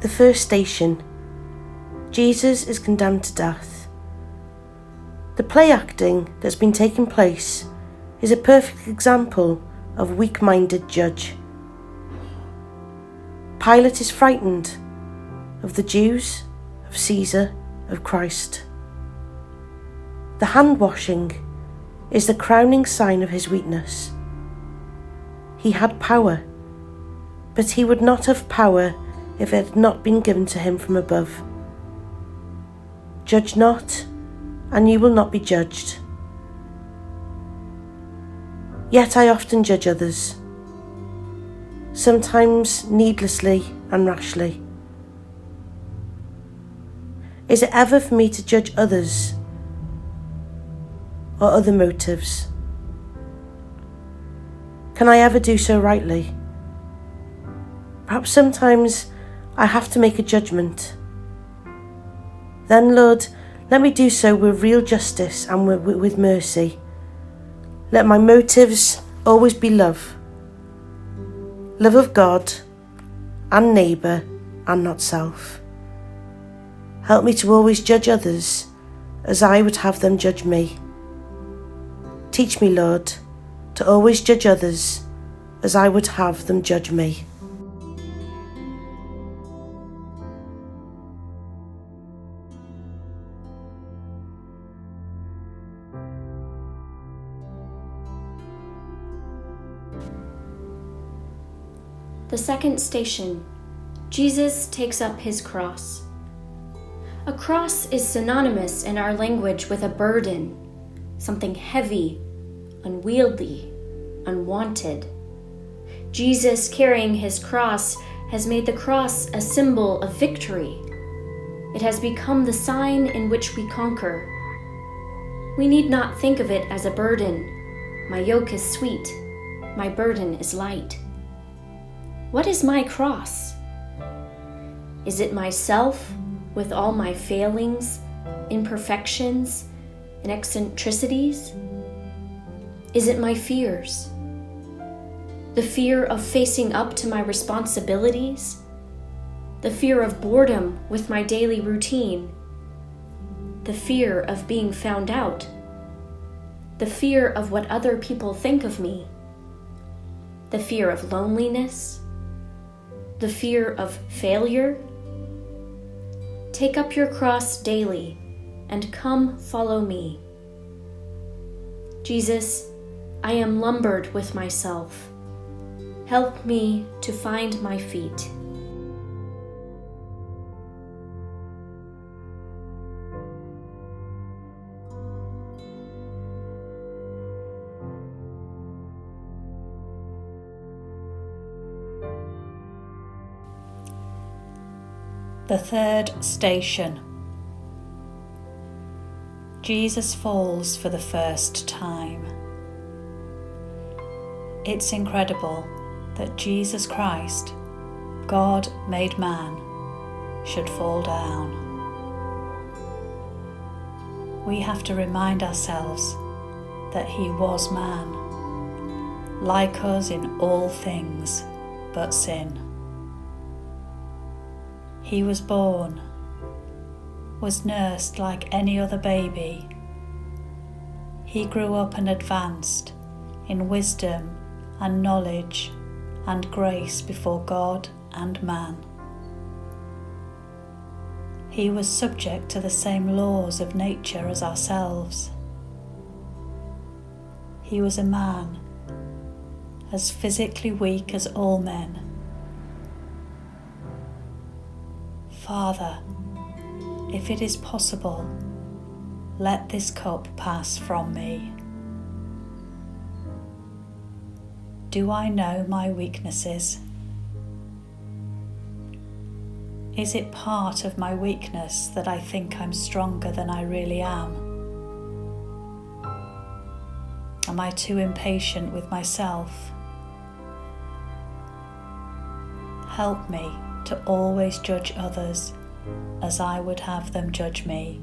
The first station. Jesus is condemned to death. The play acting that's been taking place is a perfect example of weak-minded judge. Pilate is frightened of the Jews, of Caesar, of Christ. The hand-washing is the crowning sign of his weakness. He had power, but he would not have power if it had not been given to him from above. Judge not, and you will not be judged. Yet I often judge others, sometimes needlessly and rashly. Is it ever for me to judge others or other motives? Can I ever do so rightly? Perhaps sometimes I have to make a judgment. Then, Lord, let me do so with real justice and with mercy. Let my motives always be love. Love of God and neighbour and not self. Help me to always judge others as I would have them judge me. Teach me, Lord, to always judge others as I would have them judge me. The second station. Jesus takes up his cross. A cross is synonymous in our language with a burden, something heavy, unwieldy, unwanted. Jesus carrying his cross has made the cross a symbol of victory. It has become the sign in which we conquer. We need not think of it as a burden. My yoke is sweet, my burden is light. What is my cross? Is it myself with all my failings, imperfections, and eccentricities? Is it my fears? The fear of facing up to my responsibilities? The fear of boredom with my daily routine? The fear of being found out? The fear of what other people think of me? The fear of loneliness? The fear of failure? Take up your cross daily and come follow me. Jesus, I am lumbered with myself. Help me to find my feet. The third station. Jesus falls for the first time. It's incredible that Jesus Christ, God made man, should fall down. We have to remind ourselves that he was man, like us in all things but sin. He was born, was nursed like any other baby. He grew up and advanced in wisdom and knowledge and grace before God and man. He was subject to the same laws of nature as ourselves. He was a man, as physically weak as all men. Father, if it is possible, let this cup pass from me. Do I know my weaknesses? Is it part of my weakness that I think I'm stronger than I really am? Am I too impatient with myself? Help me to always judge others as I would have them judge me.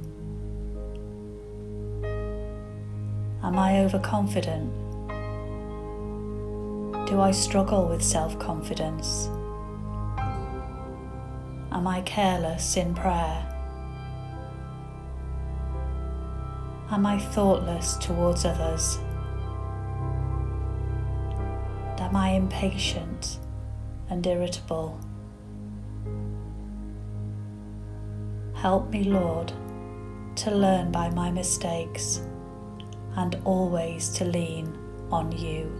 Am I overconfident? Do I struggle with self-confidence? Am I careless in prayer? Am I thoughtless towards others? Am I impatient and irritable? Help me, Lord, to learn by my mistakes and always to lean on you.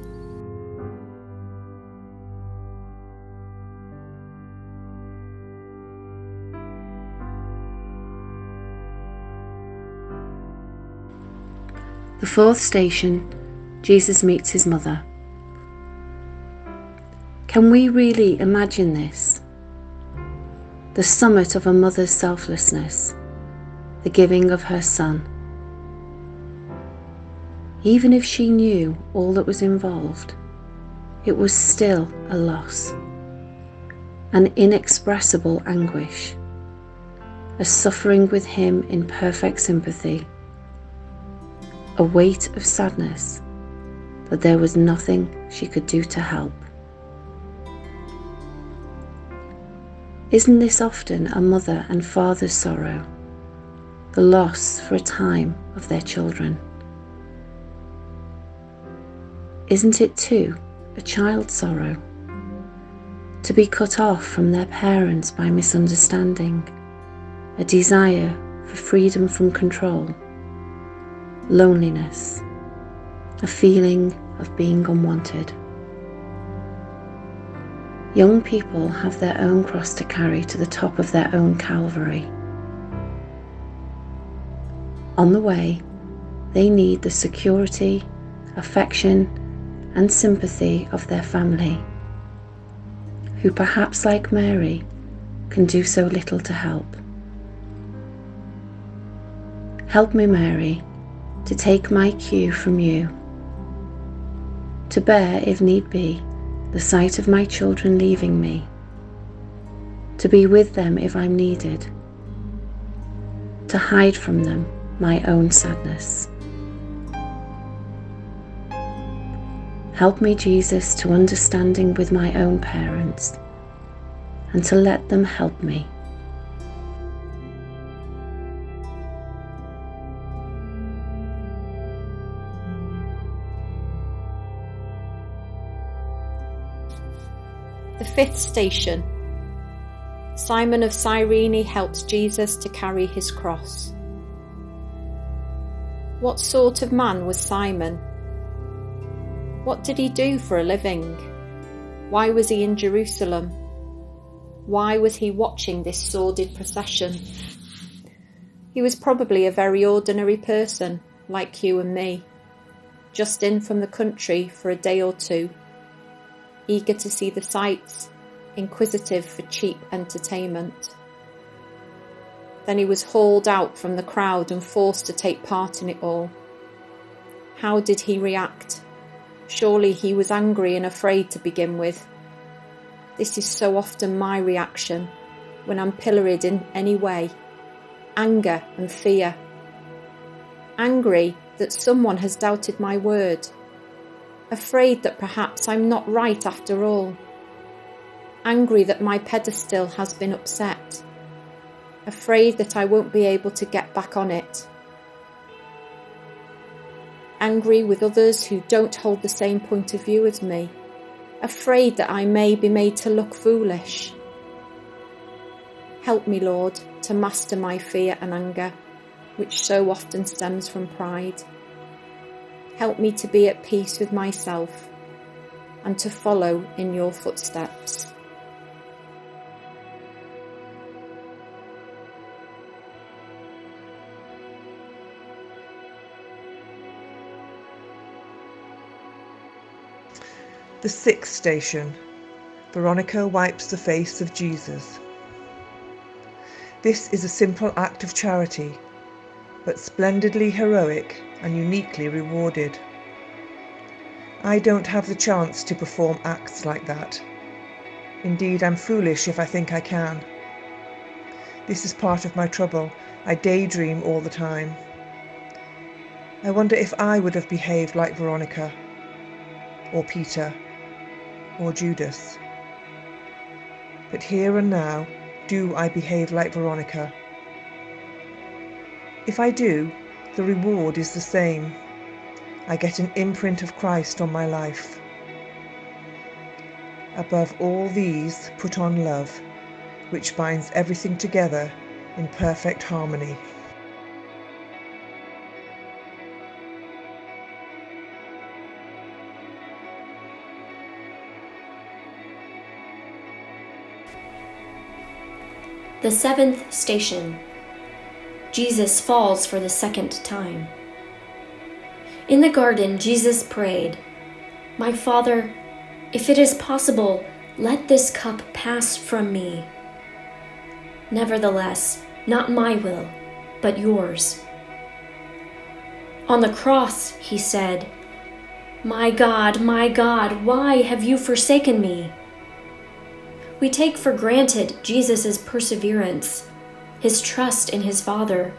The fourth station, Jesus meets his mother. Can we really imagine this? The summit of a mother's selflessness, the giving of her son. Even if she knew all that was involved, it was still a loss, an inexpressible anguish, a suffering with him in perfect sympathy, a weight of sadness that there was nothing she could do to help. Isn't this often a mother and father's sorrow, the loss for a time of their children? Isn't it too a child's sorrow, to be cut off from their parents by misunderstanding, a desire for freedom from control, loneliness, a feeling of being unwanted? Young people have their own cross to carry to the top of their own Calvary. On the way, they need the security, affection, and sympathy of their family, who perhaps, like Mary, can do so little to help. Help me, Mary, to take my cue from you, to bear, if need be, the sight of my children leaving me, to be with them if I'm needed, to hide from them my own sadness. Help me, Jesus, to understanding with my own parents, and to let them help me. The fifth station. Simon of Cyrene helps Jesus to carry his cross. What sort of man was Simon? What did he do for a living? Why was he in Jerusalem? Why was he watching this sordid procession? He was probably a very ordinary person, like you and me, just in from the country for a day or two, eager to see the sights, inquisitive for cheap entertainment. Then he was hauled out from the crowd and forced to take part in it all. How did he react? Surely he was angry and afraid to begin with. This is so often my reaction when I'm pilloried in any way. Anger and fear. Angry that someone has doubted my word. Afraid that perhaps I'm not right after all. Angry that my pedestal has been upset. Afraid that I won't be able to get back on it. Angry with others who don't hold the same point of view as me. Afraid that I may be made to look foolish. Help me, Lord, to master my fear and anger, which so often stems from pride. Help me to be at peace with myself and to follow in your footsteps. The sixth station. Veronica wipes the face of Jesus. This is a simple act of charity, but splendidly heroic and uniquely rewarded. I don't have the chance to perform acts like that. Indeed, I'm foolish if I think I can. This is part of my trouble. I daydream all the time. I wonder if I would have behaved like Veronica, or Peter, or Judas. But here and now, do I behave like Veronica? If I do, the reward is the same. I get an imprint of Christ on my life. Above all these, put on love, which binds everything together in perfect harmony. The Seventh Station. Jesus falls for the second time. In the garden, Jesus prayed, "My Father, if it is possible, let this cup pass from me. Nevertheless, not my will, but yours." On the cross, he said, my God, why have you forsaken me?" We take for granted Jesus' perseverance, his trust in his Father.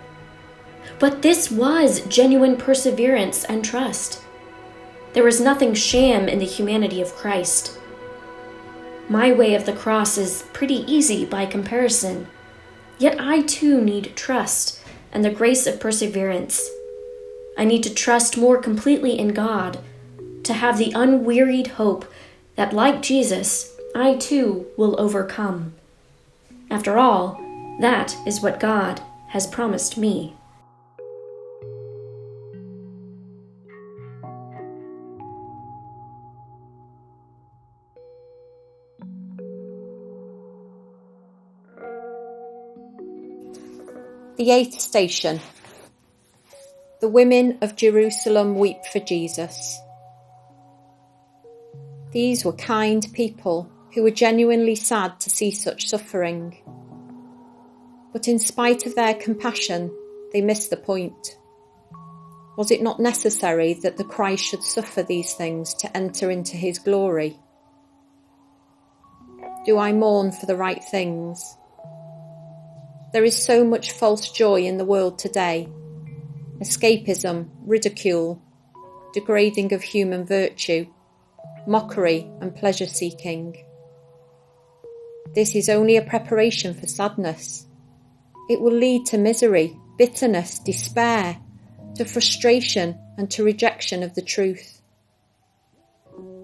But this was genuine perseverance and trust. There was nothing sham in the humanity of Christ. My way of the cross is pretty easy by comparison, yet I too need trust and the grace of perseverance. I need to trust more completely in God, to have the unwearied hope that, like Jesus, I too will overcome. After all, that is what God has promised me. The Eighth Station. The women of Jerusalem weep for Jesus. These were kind people who were genuinely sad to see such suffering. But in spite of their compassion, they missed the point. Was it not necessary that the Christ should suffer these things to enter into his glory? Do I mourn for the right things? There is so much false joy in the world today. Escapism, ridicule, degrading of human virtue, mockery and pleasure-seeking. This is only a preparation for sadness. It will lead to misery, bitterness, despair, to frustration and to rejection of the truth.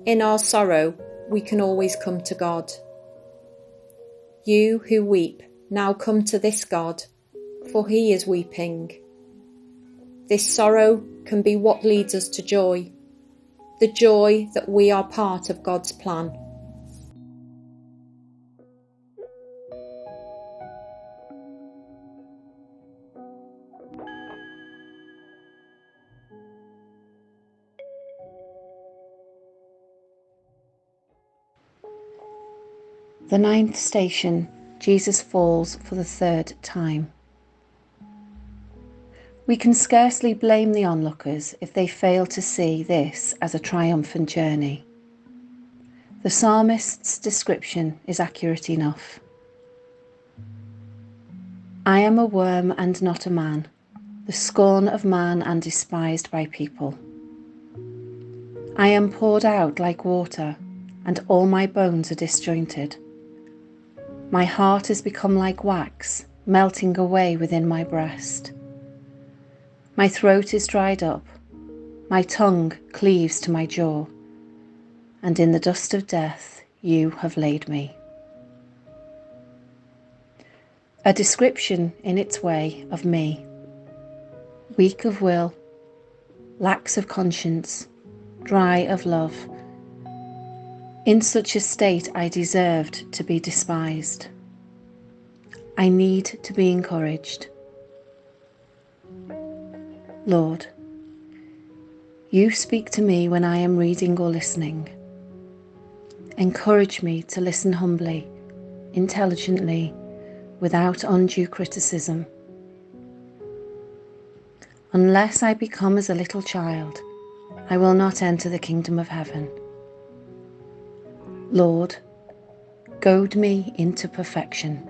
In our sorrow, we can always come to God. You who weep, now come to this God, for he is weeping. This sorrow can be what leads us to joy, the joy that we are part of God's plan. The Ninth Station. Jesus falls for the third time. We can scarcely blame the onlookers if they fail to see this as a triumphant journey. The psalmist's description is accurate enough. I am a worm and not a man, the scorn of man and despised by people. I am poured out like water, and all my bones are disjointed. My heart has become like wax, melting away within my breast. My throat is dried up, my tongue cleaves to my jaw, and in the dust of death you have laid me. A description in its way of me, weak of will, lax of conscience, dry of love. In such a state I deserved to be despised. I need to be encouraged. Lord, you speak to me when I am reading or listening. Encourage me to listen humbly, intelligently, without undue criticism. Unless I become as a little child, I will not enter the kingdom of heaven. Lord, goad me into perfection.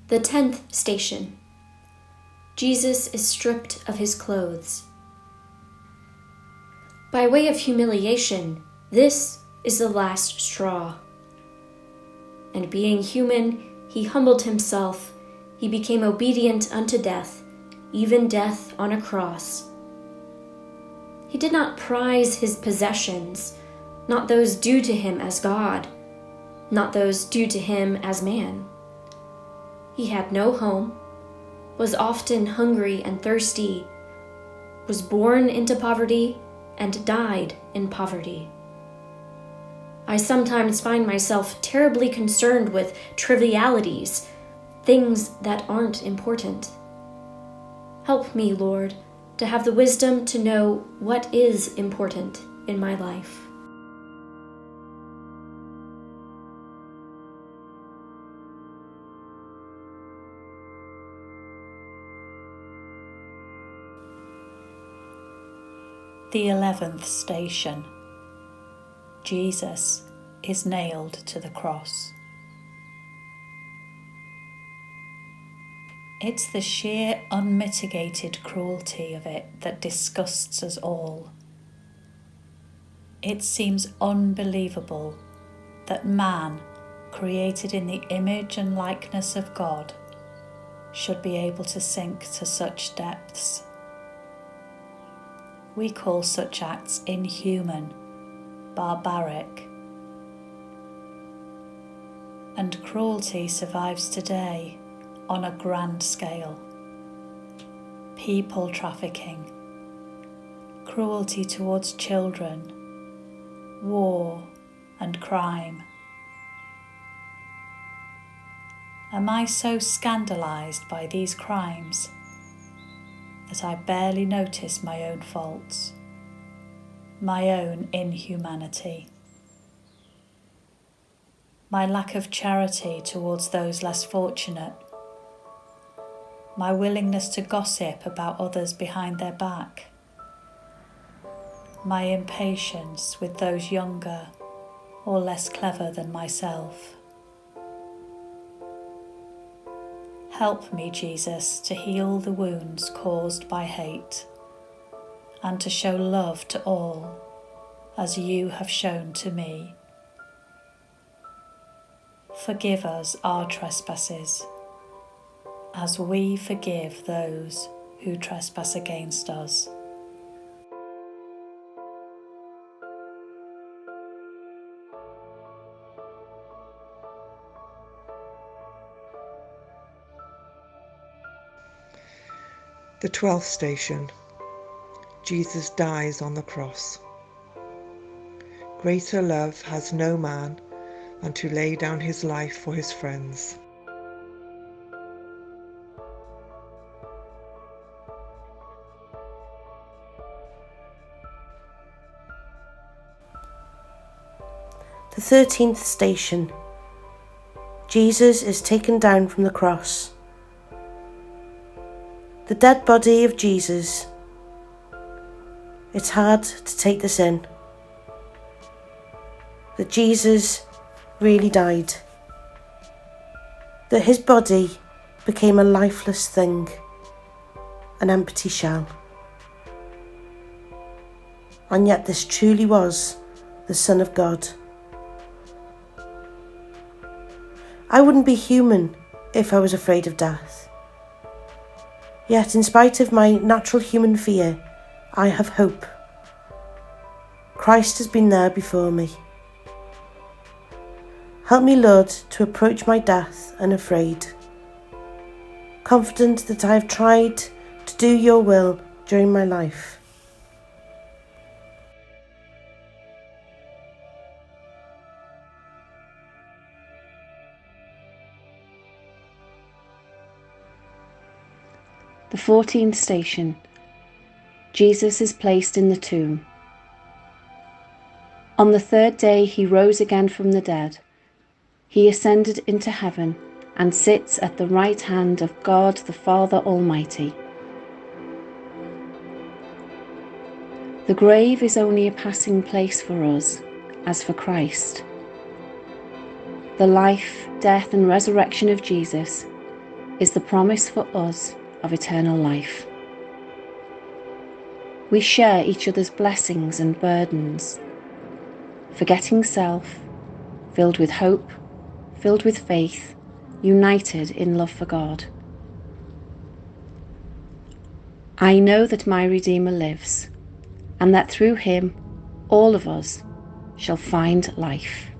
The 10th Station. Jesus is stripped of his clothes. By way of humiliation, this is the last straw. And being human, he humbled himself. He became obedient unto death, even death on a cross. He did not prize his possessions, not those due to him as God, not those due to him as man. He had no home, was often hungry and thirsty, was born into poverty, and died in poverty. I sometimes find myself terribly concerned with trivialities, things that aren't important. Help me, Lord, to have the wisdom to know what is important in my life. The 11th Station. Jesus is nailed to the cross. It's the sheer unmitigated cruelty of it that disgusts us all. It seems unbelievable that man, created in the image and likeness of God, should be able to sink to such depths. We call such acts inhuman, barbaric. And cruelty survives today on a grand scale. People trafficking, cruelty towards children, war and crime. Am I so scandalized by these crimes that I barely notice my own faults, my own inhumanity, my lack of charity towards those less fortunate, my willingness to gossip about others behind their back, my impatience with those younger or less clever than myself? Help me, Jesus, to heal the wounds caused by hate and to show love to all as you have shown to me. Forgive us our trespasses as we forgive those who trespass against us. The 12th Station. Jesus dies on the cross. Greater love has no man than to lay down his life for his friends. The 13th Station. Jesus is taken down from the cross. The dead body of Jesus. It's hard to take this in. That Jesus really died. That his body became a lifeless thing, an empty shell. And yet this truly was the Son of God. I wouldn't be human if I was afraid of death. Yet in spite of my natural human fear, I have hope. Christ has been there before me. Help me, Lord, to approach my death unafraid, confident that I have tried to do your will during my life. The 14th Station. Jesus is placed in the tomb. On the third day he rose again from the dead. He ascended into heaven and sits at the right hand of God the Father Almighty. The grave is only a passing place for us, as for Christ. The life, death and resurrection of Jesus is the promise for us of eternal life. We share each other's blessings and burdens, forgetting self, filled with hope, filled with faith, united in love for God. I know that my Redeemer lives, and that through him all of us shall find life.